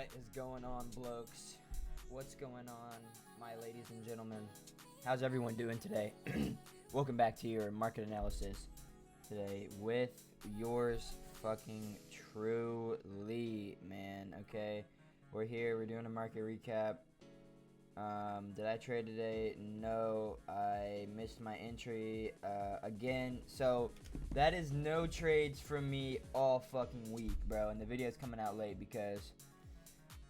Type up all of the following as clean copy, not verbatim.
What is going on, blokes? What's going on, my ladies and gentlemen? How's everyone doing today? Welcome back to your market analysis today with yours fucking truly, man. Okay, we're here. We're doing a market recap. Did I trade today? No, I missed my entry again. So that is no trades from me all fucking week, bro. And the video is coming out late because,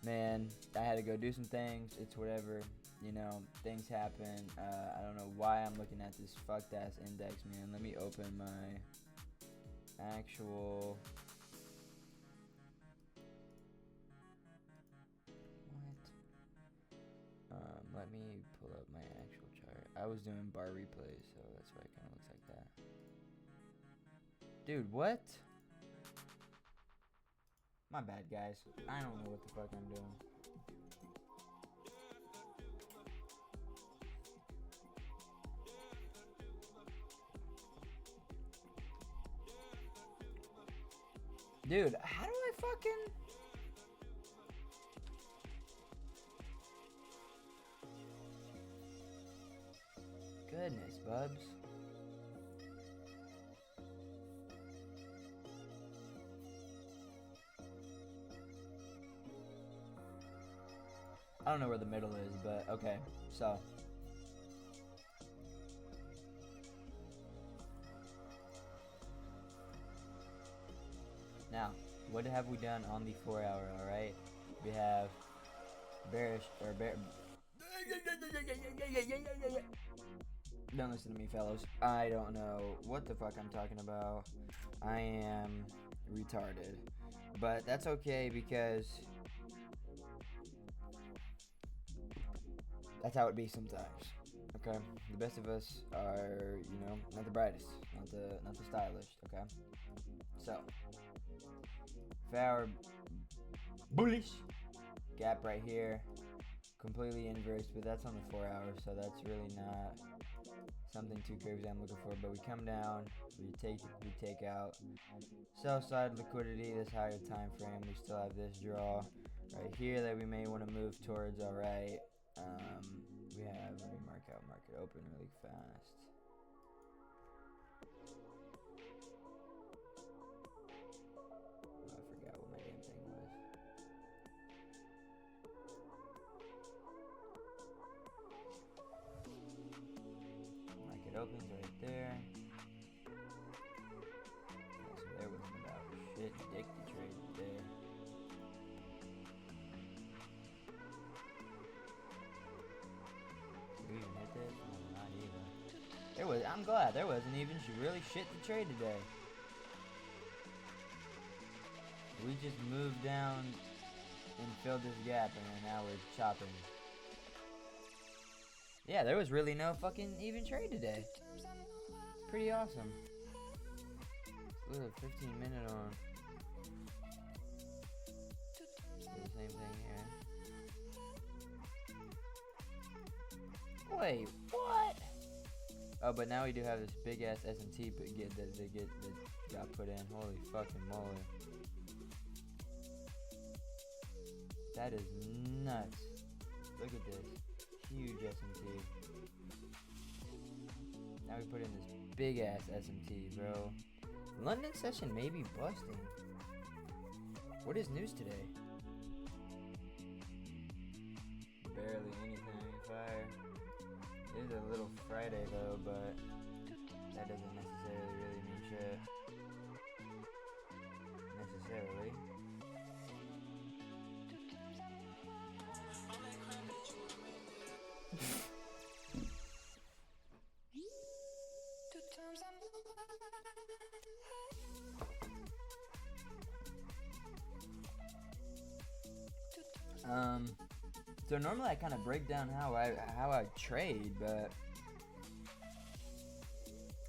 man, I had to go do some things. It's whatever, you know, things happen. I don't know why I'm looking at this fucked ass index, man. Let me open my actual... let me pull up my actual chart. I was doing bar replays, so that's why it kind of looks like that. Dude, what? My bad, guys. I don't know what the fuck I'm doing. Dude, how do I fucking... Goodness, bubs. I don't know where the middle is, but okay. So now, what have we done on the 4 hour? All right, we have bearish or bear. Don't listen to me, fellows. I don't know what the fuck I'm talking about. I am retarded. But that's okay because that's how it be sometimes. Okay? The best of us are, you know, not the brightest, not the stylish, okay? So, if our bullish gap right here, completely inverse, but that's on the 4 hours, so that's really not something too crazy I'm looking for. But we come down, we take out sell side liquidity, this higher time frame. We still have this draw right here that we may want to move towards. All right, we have, let me mark out market open really fast. Oh, I forgot what my damn thing was. Market opens right there. Okay, so there wasn't about shit dick to trade there. Did we even hit this? No, not even. I'm glad there wasn't even really shit to trade today. We just moved down and filled this gap, and then now we're chopping. Yeah, there was really no fucking even trade today. Pretty awesome. Look at the 15-minute on. Do the same thing here. Wait, what? Oh, but now we do have this big ass S&T that got put in. Holy fucking moly. That is nuts. Look at this. Huge S&T. Now we put in this big ass S&T, bro. London session may be busting. What is news today? Barely anything. Fire. It is a little Friday though, but that doesn't necessarily really mean shit. Necessarily. So normally I kind of break down how I trade, but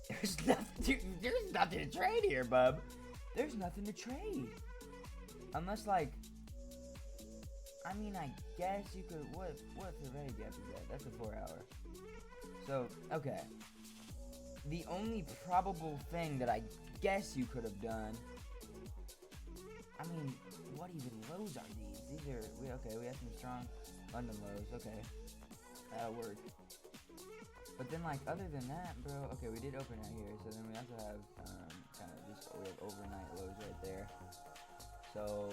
there's nothing to trade here, bub. There's nothing to trade. Unless, like, I mean, I guess you could, what the ready gap is that? That's a 4 hour. So, okay. The only probable thing that I guess you could have done, I mean, what even lows are these? These are, we have some strong London lows. Okay, that'll work. But then, like, other than that, bro, okay, we did open out here, so then we also have, kind of just, we have overnight lows right there. So,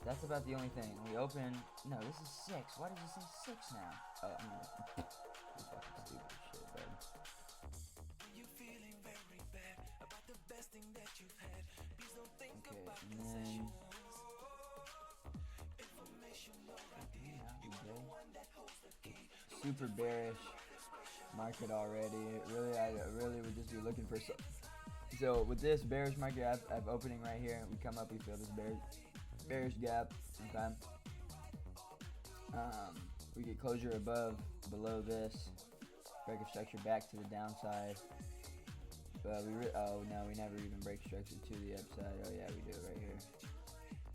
that's about the only thing. We open, no, this is 6. Why does it say 6 now? Oh, I mean, this fucking stupid shit, bro. Okay, and then, super bearish market already. Really, I really would just be looking for some. So with this bearish market, I've opening right here. We come up, we feel this bearish gap. Okay. We get closure below this. Break of structure back to the downside. But oh no, we never even break structure to the upside. Oh yeah, we do it right here.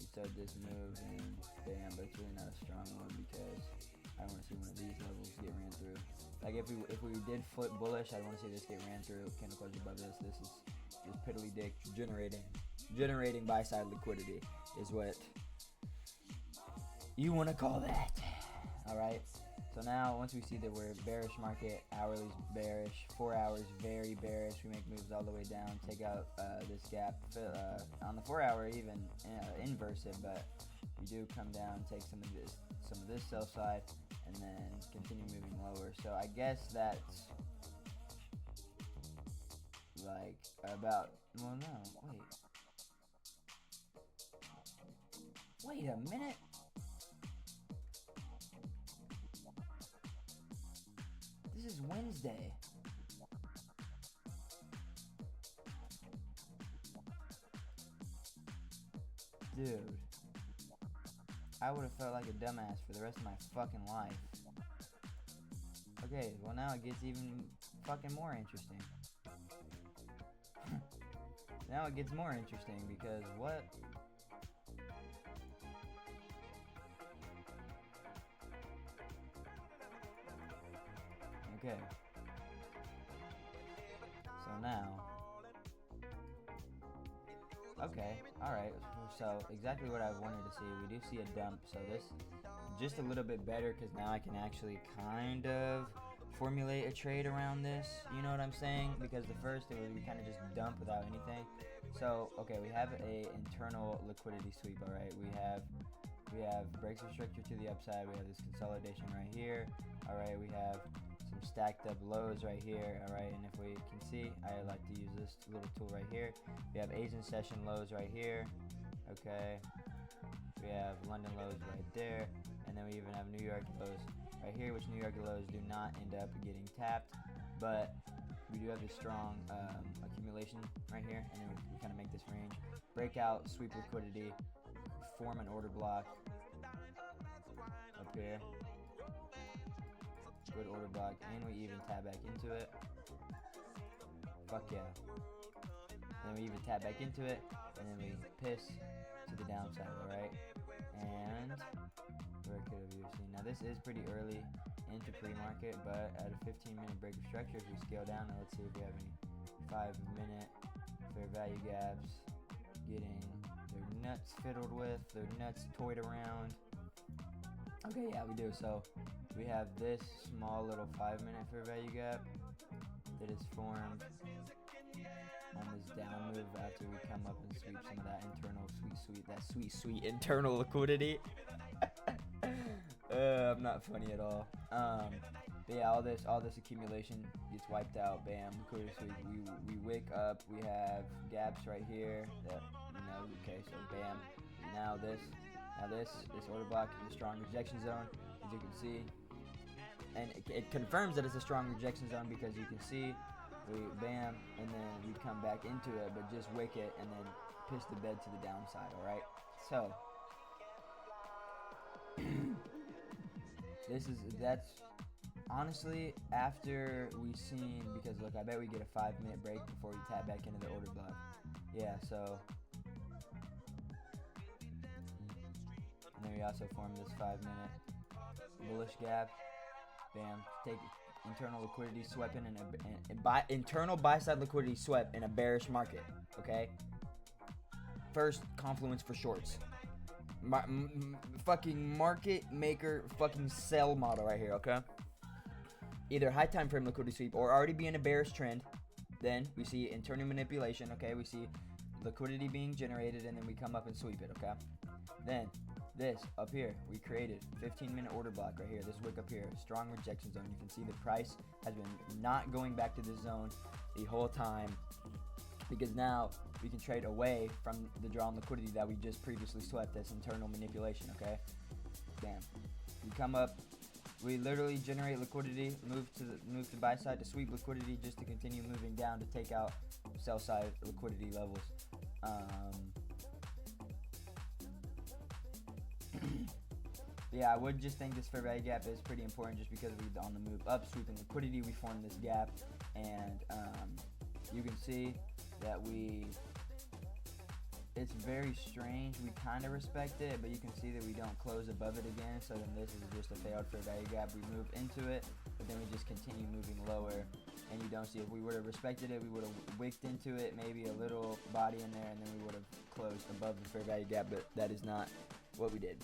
We start this move and bam, but it's really not a strong one because I want to see one of these levels get ran through. Like if we did flip bullish, I want to see this get ran through. Candle closure above this. This is just piddly dick generating buy side liquidity is what you want to call that. All right. So now once we see that we're bearish market, hourly's bearish, 4 hours very bearish. We make moves all the way down, take out this gap on the 4 hour, even inverse it, but we do come down, take some of this sell side, and then continue moving lower. So I guess that's like about, well no, wait a minute. This is Wednesday. Dude, I would have felt like a dumbass for the rest of my fucking life. Okay, well now it gets even fucking more interesting. Now it gets more interesting because what? Okay. So now. Okay, alright. So exactly what I wanted to see. We do see a dump. So this just a little bit better because now I can actually kind of formulate a trade around this. You know what I'm saying? Because the first it was we kind of just dump without anything. So okay, we have a internal liquidity sweep. Alright, we have breaks of structure to the upside. We have this consolidation right here. Alright, we have some stacked up lows right here. Alright, and if we can see, I like to use this little tool right here. We have Asian session lows right here. Okay, we have London lows right there, and then we even have New York lows right here, which New York lows do not end up getting tapped, but we do have this strong accumulation right here, and then we kind of make this range breakout, sweep liquidity, form an order block up here, good order block, and we even tap back into it. Fuck yeah. Then we even tap back into it, and then we piss to the downside, alright? And where could have you seen? Now this is pretty early into pre-market, but at a 15-minute break of structure, if we scale down, now let's see if we have any 5-minute fair value gaps getting their nuts fiddled with, their nuts toyed around. Okay, yeah, we do. So we have this small little 5-minute fair value gap that is formed on this down move after we come up and sweep some of that internal sweet internal liquidity. I'm not funny at all. But yeah, all this accumulation gets wiped out. Bam, liquidity sweep. We wake up. We have gaps right here. That okay. So bam. Now this order block is a strong rejection zone, as you can see, and it confirms that it's a strong rejection zone because you can see. We bam, and then we come back into it, but just wick it and then piss the bed to the downside, alright? So, that's honestly after we seen, because look, I bet we get a 5-minute break before we tap back into the order block. Yeah, so, and then we also form this 5-minute bullish gap. Bam, take it. Internal liquidity swept internal buy side liquidity swept in a bearish market. Okay. First confluence for shorts. Fucking market maker fucking sell model right here, okay? Either high time frame liquidity sweep or already be in a bearish trend. Then we see internal manipulation, okay? We see liquidity being generated, and then we come up and sweep it, okay? Then this up here, we created 15-minute order block right here. This wick up here, strong rejection zone. You can see the price has been not going back to this zone the whole time, because now we can trade away from the drawn liquidity that we just previously swept as internal manipulation, okay? Damn. We come up, we literally generate liquidity, move to buy side to sweep liquidity just to continue moving down to take out sell side liquidity levels. Yeah, I would just think this fair value gap is pretty important just because we on the move up, sweeping liquidity, we formed this gap, and you can see that it's very strange. We kind of respect it, but you can see that we don't close above it again, so then this is just a failed fair value gap. We move into it, but then we just continue moving lower, and you don't see. If we would have respected it, we would have wicked into it, maybe a little body in there, and then we would have closed above the fair value gap, but that is not what we did.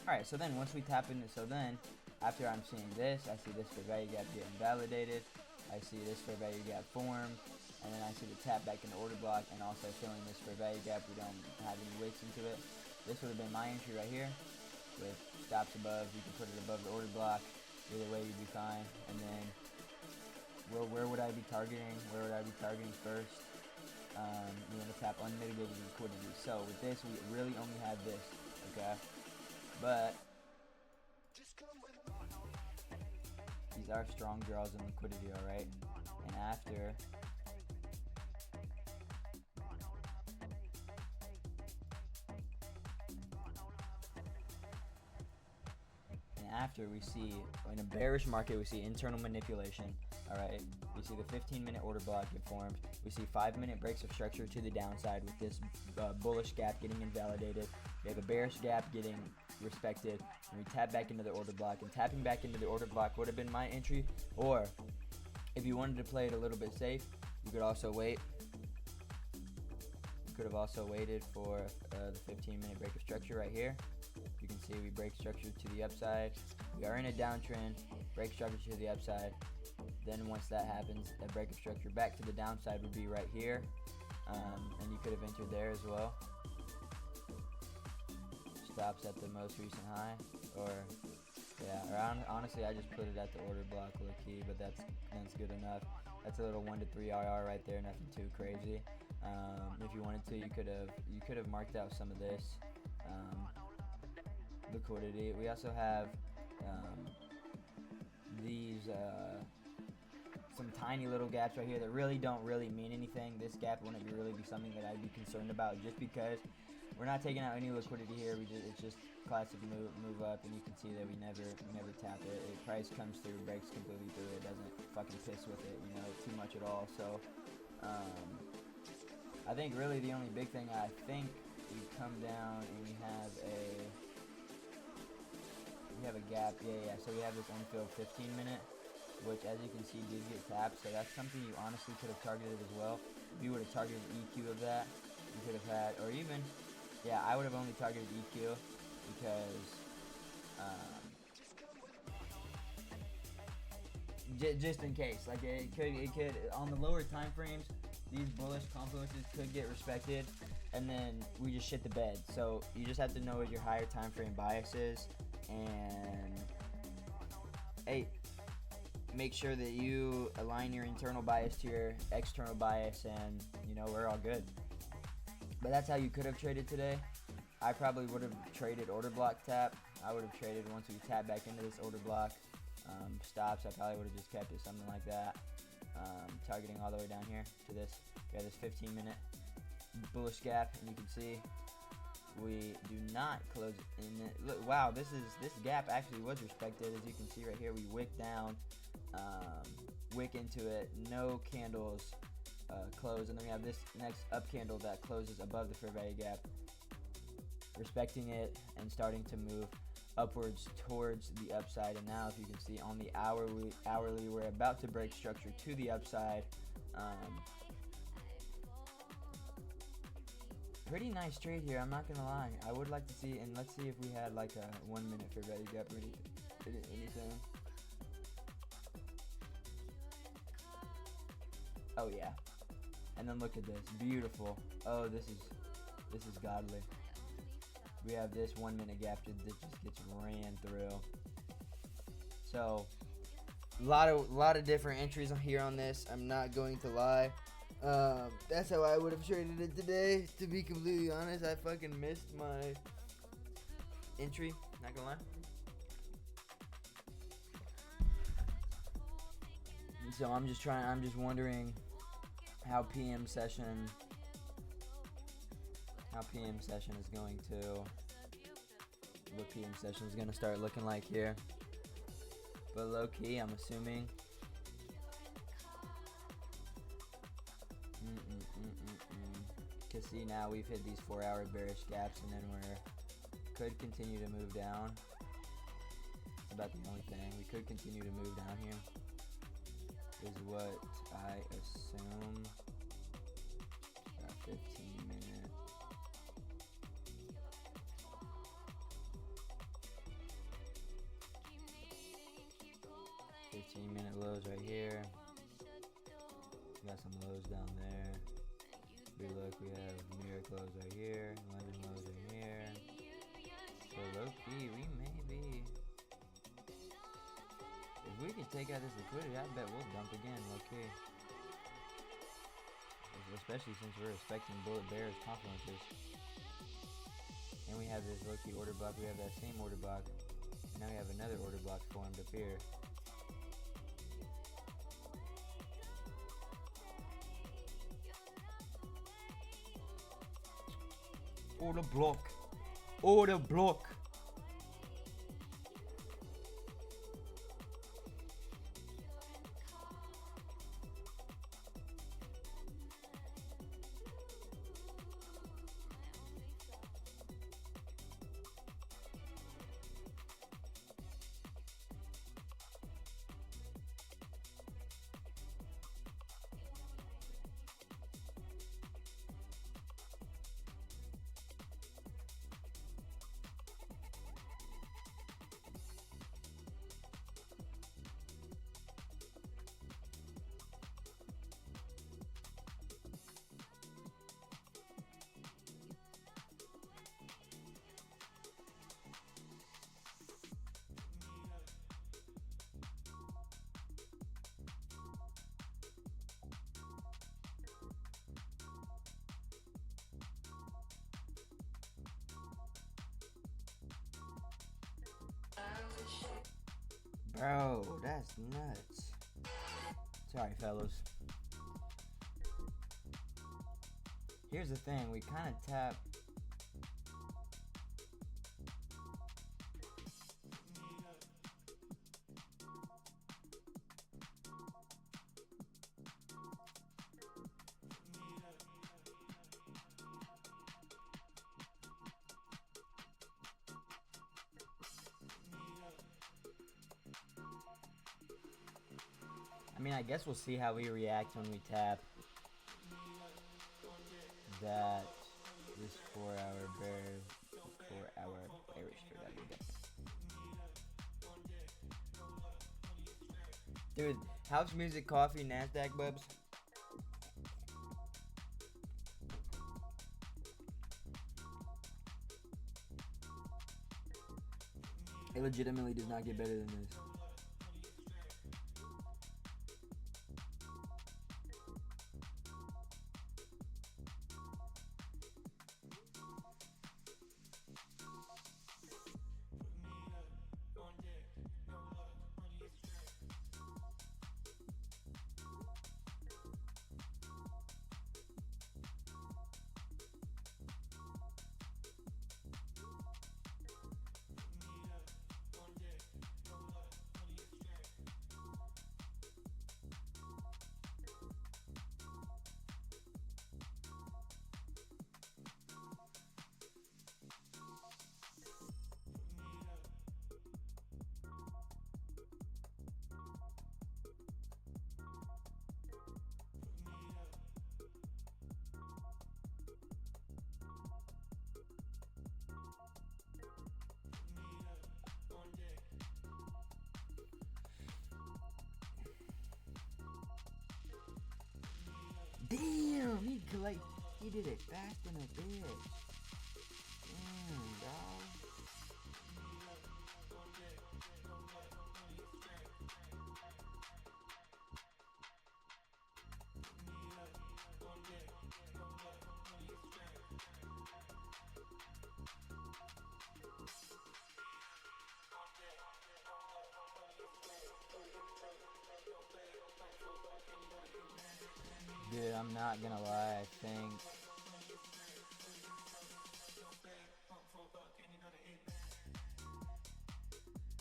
Alright, so then once we tap into, after I'm seeing this, I see this fair value gap getting validated, I see this fair value gap formed, and then I see the tap back in the order block, and also filling this fair value gap. We don't have any wicks into it. This would have been my entry right here, with stops above. You can put it above the order block, either way you'd be fine. And then where would I be targeting? Where would I be targeting first? You want to tap unmitigated liquidity. So with this, we really only have this, okay? But these are strong draws in liquidity, alright? And after we see, in a bearish market, we see internal manipulation, alright? We see the 15-minute order block get formed. We see 5-minute breaks of structure to the downside with this bullish gap getting invalidated. We have a bearish gap getting respected, and we tap back into the order block. And tapping back into the order block would have been my entry, or if you wanted to play it a little bit safe, you could also wait. You could have also waited for the 15-minute break of structure right here. You can see we break structure to the upside. We are in a downtrend, break structure to the upside. Then once that happens, a break of structure back to the downside would be right here. And you could have entered there as well. Stops at the most recent high, or honestly, I just put it at the order block low key, but that's good enough. That's a little 1 to 3 RR right there, nothing too crazy. If you wanted to, you could have marked out some of this liquidity. We also have these some tiny little gaps right here that really don't mean anything. This gap wouldn't really be something that I'd be concerned about, just because we're not taking out any liquidity here. It's just classic move up, and you can see that we never tap it. Price comes through, breaks completely through it, doesn't fucking piss with it, too much at all. So I think really the only big thing, I think we come down and we have a gap. So we have this unfilled 15-minute, which as you can see did get tapped. So that's something you honestly could have targeted as well. If you would have targeted EQ of that, you could have had, or even, I would have only targeted EQ because just in case, like it could on the lower time frames, these bullish confluences could get respected, and then we just shit the bed. So you just have to know what your higher time frame bias is, and make sure that you align your internal bias to your external bias, and we're all good. But that's how you could have traded today. I probably would have traded order block tap. I would have traded once we tap back into this order block. Stops, I probably would have just kept it something like that. Targeting all the way down here to this. We have this 15-minute bullish gap, and you can see we do not close in it. Look, wow, this gap actually was respected. As you can see right here, we wick down, wick into it, no candles close, and then we have this next up candle that closes above the fair value gap, respecting it and starting to move upwards towards the upside, and now if you can see on the hourly we're about to break structure to the upside. Pretty nice trade here, I'm not gonna lie. I would like to see, and let's see if we had like a 1 minute fair value gap or anything. Oh yeah, and then look at this, beautiful. Oh, this is godly. We have this 1 minute gap that just gets ran through. So lot of different entries here on this, I'm not going to lie. That's how I would have traded it today, to be completely honest. I fucking missed my entry, not gonna lie. And so I'm just wondering how PM session is going to, what PM session is going to start looking like here. But low key, I'm assuming cause see, now we've hit these 4 hour bearish gaps, and then could continue to move down. That's about the only thing. We could continue to move down here, is what I assume. About 15 minute. Lows right here. We got some lows down there. We look, we have New York lows right here, London lows right here. So low key, we may be. If we can take out this liquidity, I bet we'll dump again, low key. Especially since we're expecting bullet bears confluences. And we have this low key order block. We have that same order block. And now we have another order block formed up here. Order block. Order block. Bro, that's nuts. Sorry, fellas. Here's the thing, we kind of tap. I mean, I guess we'll see how we react when we tap that this 4 hour bearish trade. Dude, house music, coffee, NASDAQ bubs. It legitimately does not get better than this. Damn, he did it fast in a bitch. Damn, dog. Dude, I'm not gonna lie, I think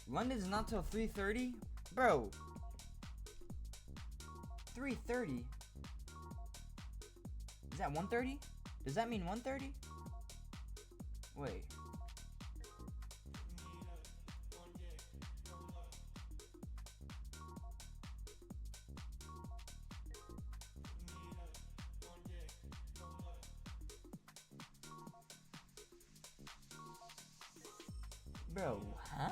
London's not till 3:30? Bro, 3:30? Is that 1:30? Does that mean 1:30? Wait. Bro, huh?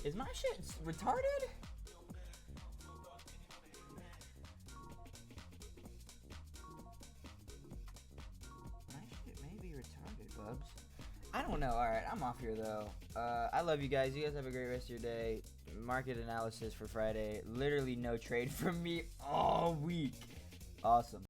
Is my shit retarded? My shit may be retarded, bubs. I don't know. Alright, I'm off here though. I love you guys. You guys have a great rest of your day. Market analysis for Friday. Literally no trade from me all week. Awesome.